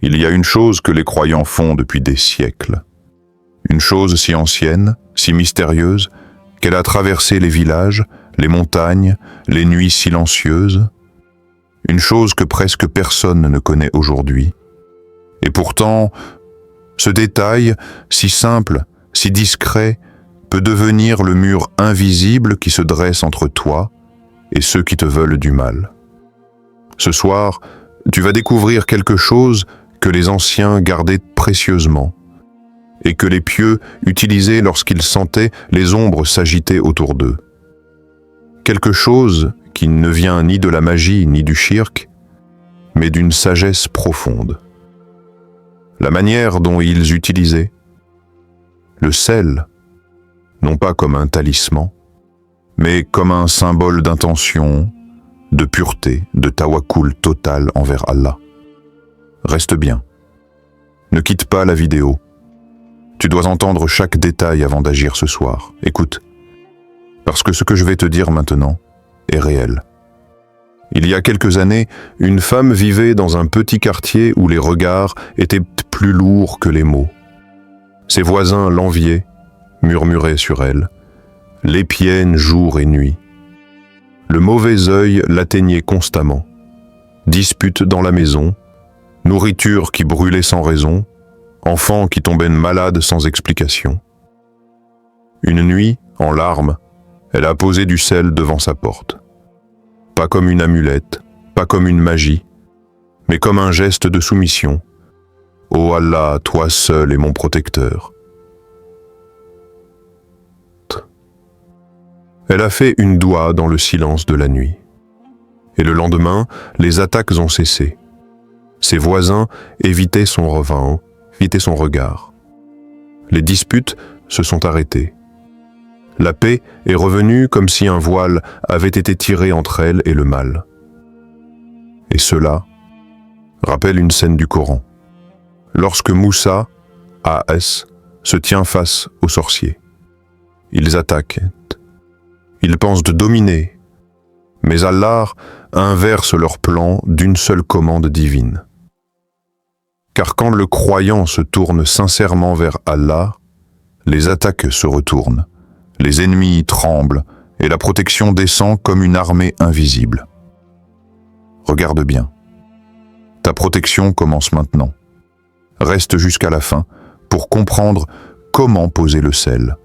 Il y a une chose que les croyants font depuis des siècles. Une chose si ancienne, si mystérieuse, qu'elle a traversé les villages, les montagnes, les nuits silencieuses. Une chose que presque personne ne connaît aujourd'hui. Et pourtant, ce détail, si simple, si discret, peut devenir le mur invisible qui se dresse entre toi et ceux qui te veulent du mal. Ce soir, tu vas découvrir quelque chose que les anciens gardaient précieusement et que les pieux utilisaient lorsqu'ils sentaient les ombres s'agiter autour d'eux. Quelque chose qui ne vient ni de la magie ni du shirk, mais d'une sagesse profonde. La manière dont ils utilisaient le sel, non pas comme un talisman, mais comme un symbole d'intention, de pureté, de tawakkul total envers Allah. Reste bien. Ne quitte pas la vidéo. Tu dois entendre chaque détail avant d'agir ce soir. Écoute, parce que ce que je vais te dire maintenant est réel. Il y a quelques années, une femme vivait dans un petit quartier où les regards étaient plus lourds que les mots. Ses voisins l'enviaient, murmuraient sur elle, l'épiaient jour et nuit. Le mauvais œil l'atteignait constamment. Disputes dans la maison, nourriture qui brûlait sans raison, enfants qui tombaient malades sans explication. Une nuit, en larmes, elle a posé du sel devant sa porte. Pas comme une amulette, pas comme une magie, mais comme un geste de soumission. « Ô Allah, toi seul est mon protecteur. » Elle a fait une doua dans le silence de la nuit. Et le lendemain, les attaques ont cessé. Ses voisins évitaient son regard. Les disputes se sont arrêtées. La paix est revenue comme si un voile avait été tiré entre elle et le mal. Et cela rappelle une scène du Coran. Lorsque Moussa, A.S., se tient face aux sorciers. Ils attaquent. Ils pensent de dominer, mais Allah inverse leur plan d'une seule commande divine. Car quand le croyant se tourne sincèrement vers Allah, les attaques se retournent, les ennemis tremblent et la protection descend comme une armée invisible. Regarde bien. Ta protection commence maintenant. Reste jusqu'à la fin pour comprendre comment poser le sel.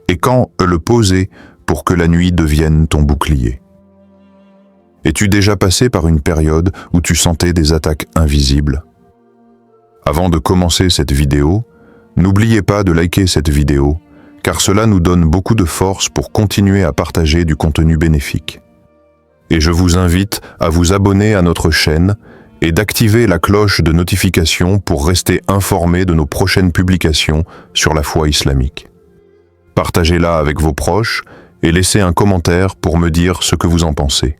Et quand le poser pour que la nuit devienne ton bouclier. Es-tu déjà passé par une période où tu sentais des attaques invisibles? Avant de commencer cette vidéo, n'oubliez pas de liker cette vidéo, car cela nous donne beaucoup de force pour continuer à partager du contenu bénéfique. Et je vous invite à vous abonner à notre chaîne et d'activer la cloche de notification pour rester informé de nos prochaines publications sur la foi islamique. Partagez-la avec vos proches et laissez un commentaire pour me dire ce que vous en pensez.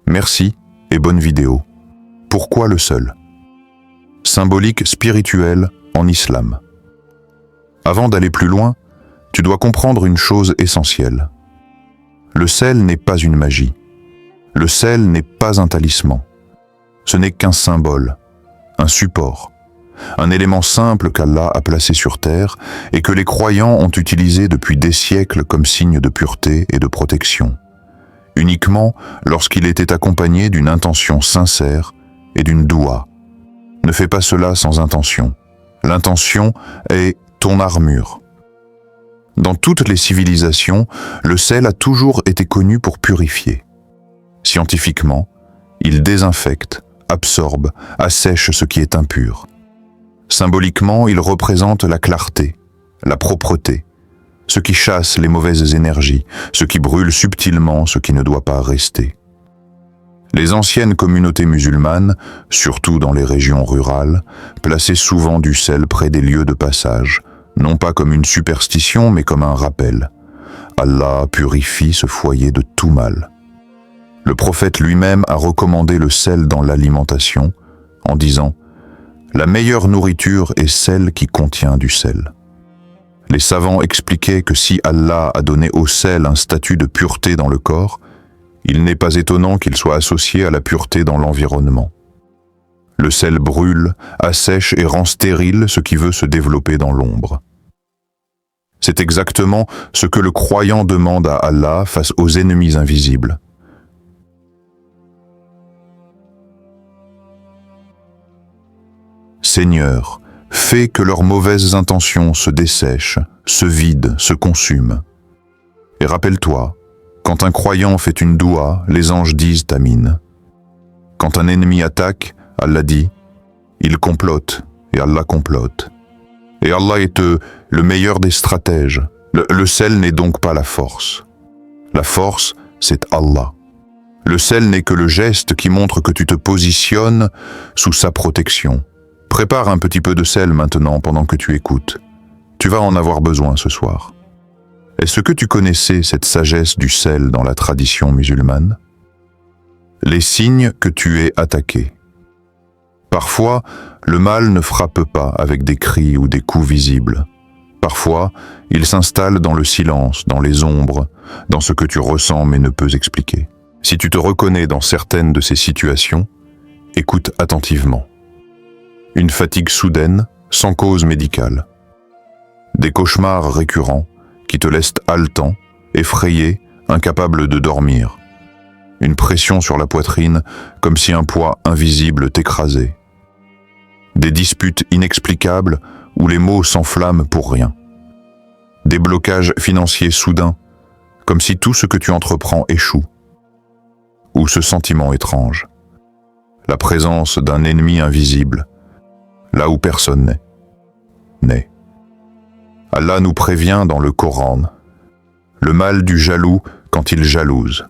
Merci et bonne vidéo. Pourquoi le seul? Symbolique spirituelle en islam. Avant d'aller plus loin, tu dois comprendre une chose essentielle. Le sel n'est pas une magie. Le sel n'est pas un talisman. Ce n'est qu'un symbole, un support, un élément simple qu'Allah a placé sur terre et que les croyants ont utilisé depuis des siècles comme signe de pureté et de protection, uniquement lorsqu'il était accompagné d'une intention sincère et d'une doua. Ne fais pas cela sans intention. L'intention est ton armure. Dans toutes les civilisations, le sel a toujours été connu pour purifier. Scientifiquement, il désinfecte, absorbe, assèche ce qui est impur. Symboliquement, il représente la clarté, la propreté, ce qui chasse les mauvaises énergies, ce qui brûle subtilement ce qui ne doit pas rester. Les anciennes communautés musulmanes, surtout dans les régions rurales, plaçaient souvent du sel près des lieux de passage, non pas comme une superstition, mais comme un rappel. Allah purifie ce foyer de tout mal. Le prophète lui-même a recommandé le sel dans l'alimentation, en disant « La meilleure nourriture est celle qui contient du sel ». Les savants expliquaient que si Allah a donné au sel un statut de pureté dans le corps, il n'est pas étonnant qu'il soit associé à la pureté dans l'environnement. Le sel brûle, assèche et rend stérile ce qui veut se développer dans l'ombre. C'est exactement ce que le croyant demande à Allah face aux ennemis invisibles. Seigneur, fais que leurs mauvaises intentions se dessèchent, se vident, se consument. Et rappelle-toi, quand un croyant fait une doua, les anges disent Amin. Quand un ennemi attaque, Allah dit, il complote et Allah complote. Et Allah est le meilleur des stratèges. Le sel n'est donc pas la force. La force, c'est Allah. Le sel n'est que le geste qui montre que tu te positionnes sous sa protection. Prépare un petit peu de sel maintenant pendant que tu écoutes. Tu vas en avoir besoin ce soir. Est-ce que tu connaissais cette sagesse du sel dans la tradition musulmane? Les signes que tu es attaqué. Parfois, le mal ne frappe pas avec des cris ou des coups visibles. Parfois, il s'installe dans le silence, dans les ombres, dans ce que tu ressens mais ne peux expliquer. Si tu te reconnais dans certaines de ces situations, écoute attentivement. Une fatigue soudaine, sans cause médicale. Des cauchemars récurrents qui te laissent haletant, effrayé, incapable de dormir. Une pression sur la poitrine, comme si un poids invisible t'écrasait. Des disputes inexplicables où les mots s'enflamment pour rien. Des blocages financiers soudains, comme si tout ce que tu entreprends échoue. Ou ce sentiment étrange. La présence d'un ennemi invisible, là où personne n'est. Allah nous prévient dans le Coran, le mal du jaloux quand il jalouse,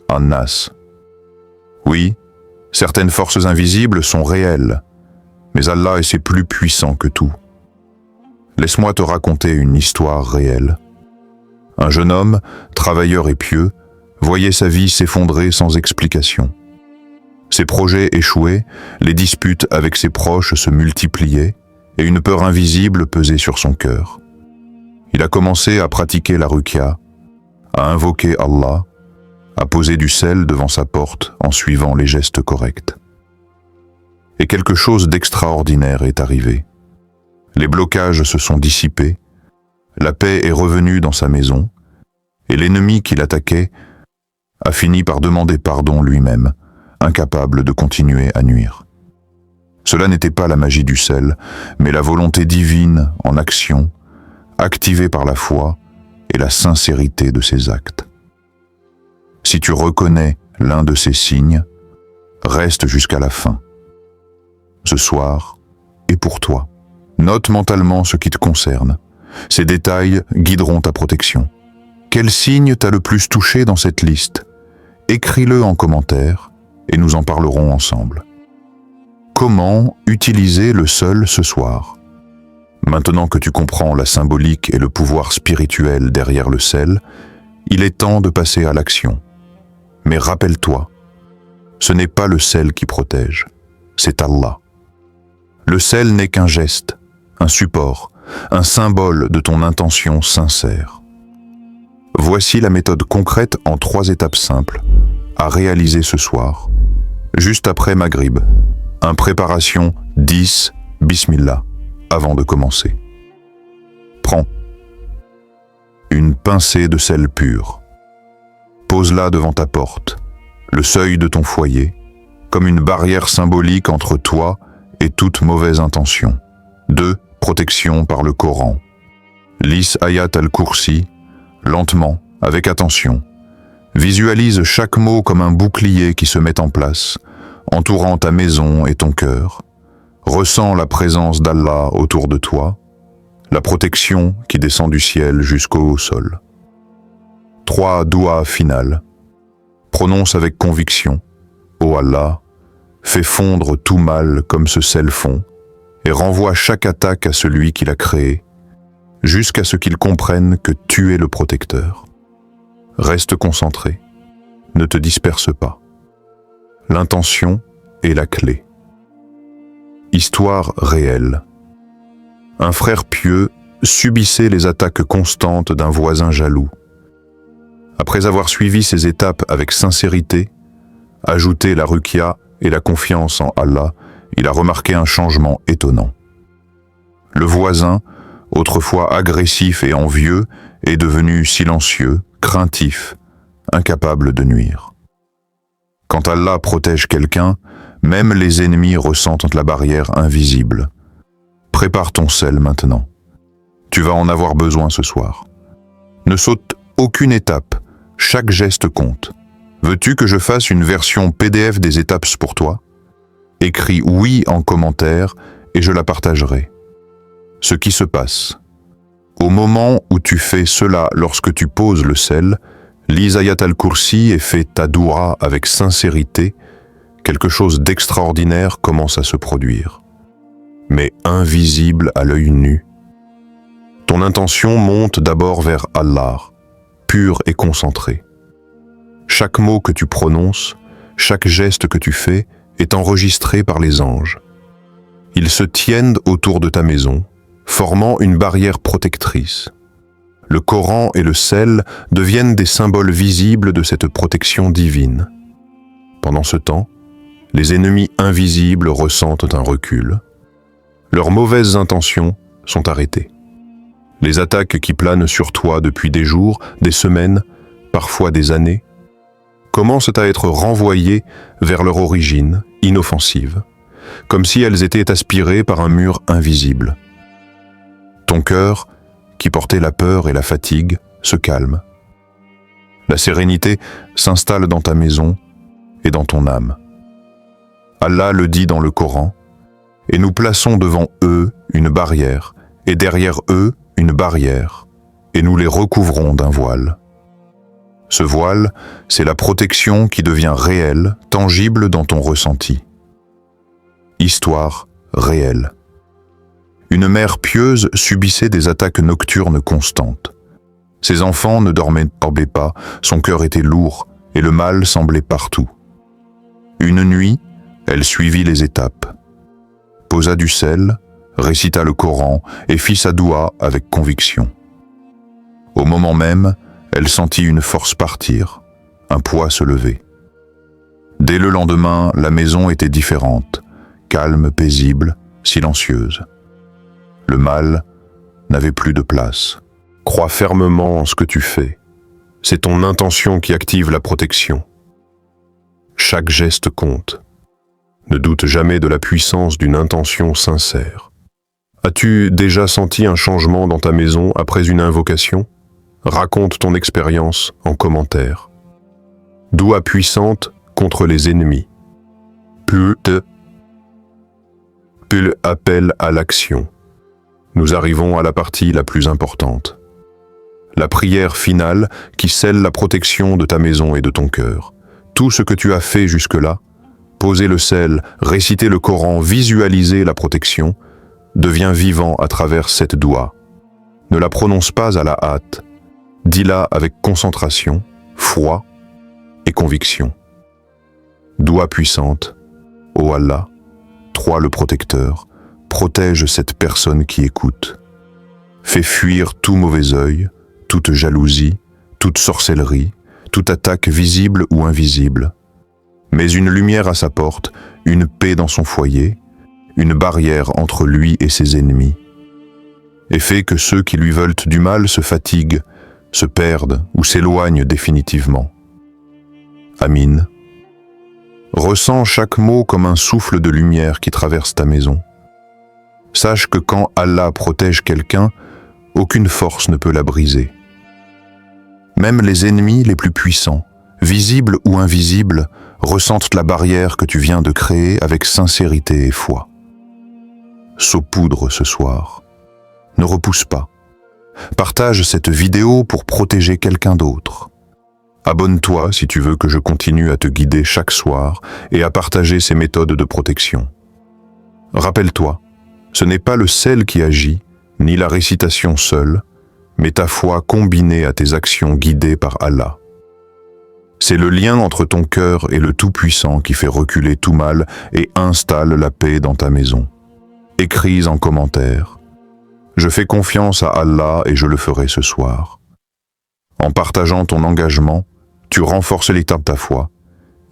An-Nas. Oui, certaines forces invisibles sont réelles, mais Allah est plus puissant que tout. Laisse-moi te raconter une histoire réelle. Un jeune homme, travailleur et pieux, voyait sa vie s'effondrer sans explication. Ses projets échouaient, les disputes avec ses proches se multipliaient, et une peur invisible pesait sur son cœur. Il a commencé à pratiquer la ruqya, à invoquer Allah, à poser du sel devant sa porte en suivant les gestes corrects. Et quelque chose d'extraordinaire est arrivé. Les blocages se sont dissipés, la paix est revenue dans sa maison, et l'ennemi qui l'attaquait a fini par demander pardon lui-même, incapable de continuer à nuire. Cela n'était pas la magie du sel, mais la volonté divine en action, activée par la foi et la sincérité de ses actes. Si tu reconnais l'un de ces signes, reste jusqu'à la fin. Ce soir est pour toi. Note mentalement ce qui te concerne. Ces détails guideront ta protection. Quel signe t'a le plus touché dans cette liste? Écris-le en commentaire et nous en parlerons ensemble. Comment utiliser le sel ce soir? Maintenant que tu comprends la symbolique et le pouvoir spirituel derrière le sel, il est temps de passer à l'action. Mais rappelle-toi, ce n'est pas le sel qui protège, c'est Allah. Le sel n'est qu'un geste, un support, un symbole de ton intention sincère. Voici la méthode concrète en 3 étapes simples à réaliser ce soir, juste après Maghrib. Préparation 10, Bismillah, avant de commencer. Prends une pincée de sel pur. Pose-la devant ta porte, le seuil de ton foyer, comme une barrière symbolique entre toi et toute mauvaise intention. 2. Protection par le Coran. Lis Ayat al-Kursi, lentement, avec attention. Visualise chaque mot comme un bouclier qui se met en place, entourant ta maison et ton cœur. Ressens la présence d'Allah autour de toi, la protection qui descend du ciel jusqu'au sol. 3. Doua finale. Prononce avec conviction. Ô Allah, fais fondre tout mal comme ce sel fond, et renvoie chaque attaque à celui qui l'a créé, jusqu'à ce qu'il comprenne que tu es le protecteur. Reste concentré, ne te disperse pas. L'intention est la clé. Histoire réelle. Un frère pieux subissait les attaques constantes d'un voisin jaloux. Après avoir suivi ces étapes avec sincérité, ajouté la ruqya et la confiance en Allah, il a remarqué un changement étonnant. Le voisin, autrefois agressif et envieux, est devenu silencieux, craintif, incapable de nuire. Quand Allah protège quelqu'un, même les ennemis ressentent la barrière invisible. Prépare ton sel maintenant. Tu vas en avoir besoin ce soir. Ne saute aucune étape, chaque geste compte. Veux-tu que je fasse une version PDF des étapes pour toi? Écris oui en commentaire et je la partagerai. Ce qui se passe. Au moment où tu fais cela lorsque tu poses le sel, lis Ayat al-Kursi et fais ta doua avec sincérité, quelque chose d'extraordinaire commence à se produire. Mais invisible à l'œil nu. Ton intention monte d'abord vers Allah, pure et concentrée. Chaque mot que tu prononces, chaque geste que tu fais est enregistré par les anges. Ils se tiennent autour de ta maison, formant une barrière protectrice. Le Coran et le sel deviennent des symboles visibles de cette protection divine. Pendant ce temps, les ennemis invisibles ressentent un recul. Leurs mauvaises intentions sont arrêtées. Les attaques qui planent sur toi depuis des jours, des semaines, parfois des années, commencent à être renvoyées vers leur origine, inoffensive, comme si elles étaient aspirées par un mur invisible. Ton cœur, qui portait la peur et la fatigue, se calme. La sérénité s'installe dans ta maison et dans ton âme. Allah le dit dans le Coran, et nous plaçons devant eux une barrière, et derrière eux une barrière, et nous les recouvrons d'un voile. Ce voile, c'est la protection qui devient réelle, tangible dans ton ressenti. Histoire réelle. Une mère pieuse subissait des attaques nocturnes constantes. Ses enfants ne dormaient pas, son cœur était lourd et le mal semblait partout. Une nuit, elle suivit les étapes. Posa du sel, récita le Coran et fit sa doua avec conviction. Au moment même, elle sentit une force partir, un poids se lever. Dès le lendemain, la maison était différente, calme, paisible, silencieuse. Le mal n'avait plus de place. Crois fermement en ce que tu fais. C'est ton intention qui active la protection. Chaque geste compte. Ne doute jamais de la puissance d'une intention sincère. As-tu déjà senti un changement dans ta maison après une invocation? Raconte ton expérience en commentaire. Doua puissante contre les ennemis. Puis appel à l'action. Nous arrivons à la partie la plus importante. La prière finale qui scelle la protection de ta maison et de ton cœur. Tout ce que tu as fait jusque-là, poser le sel, réciter le Coran, visualiser la protection, devient vivant à travers cette doua. Ne la prononce pas à la hâte. Dis-la avec concentration, foi et conviction. Doua puissante, ô Allah, toi le protecteur, protège cette personne qui écoute. Fais fuir tout mauvais œil, toute jalousie, toute sorcellerie, toute attaque visible ou invisible. Mets une lumière à sa porte, une paix dans son foyer, une barrière entre lui et ses ennemis. Et fais que ceux qui lui veulent du mal se fatiguent, se perdent ou s'éloignent définitivement. Amin. Ressens chaque mot comme un souffle de lumière qui traverse ta maison. Sache que quand Allah protège quelqu'un, aucune force ne peut la briser. Même les ennemis les plus puissants, visibles ou invisibles, ressentent la barrière que tu viens de créer avec sincérité et foi. Saupoudre ce soir. Ne repousse pas. Partage cette vidéo pour protéger quelqu'un d'autre. Abonne-toi si tu veux que je continue à te guider chaque soir et à partager ces méthodes de protection. Rappelle-toi, ce n'est pas le sel qui agit, ni la récitation seule, mais ta foi combinée à tes actions guidées par Allah. C'est le lien entre ton cœur et le Tout-Puissant qui fait reculer tout mal et installe la paix dans ta maison. Écris en commentaire. Je fais confiance à Allah et je le ferai ce soir. En partageant ton engagement, tu renforces l'état de ta foi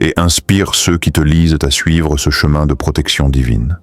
et inspire ceux qui te lisent à suivre ce chemin de protection divine.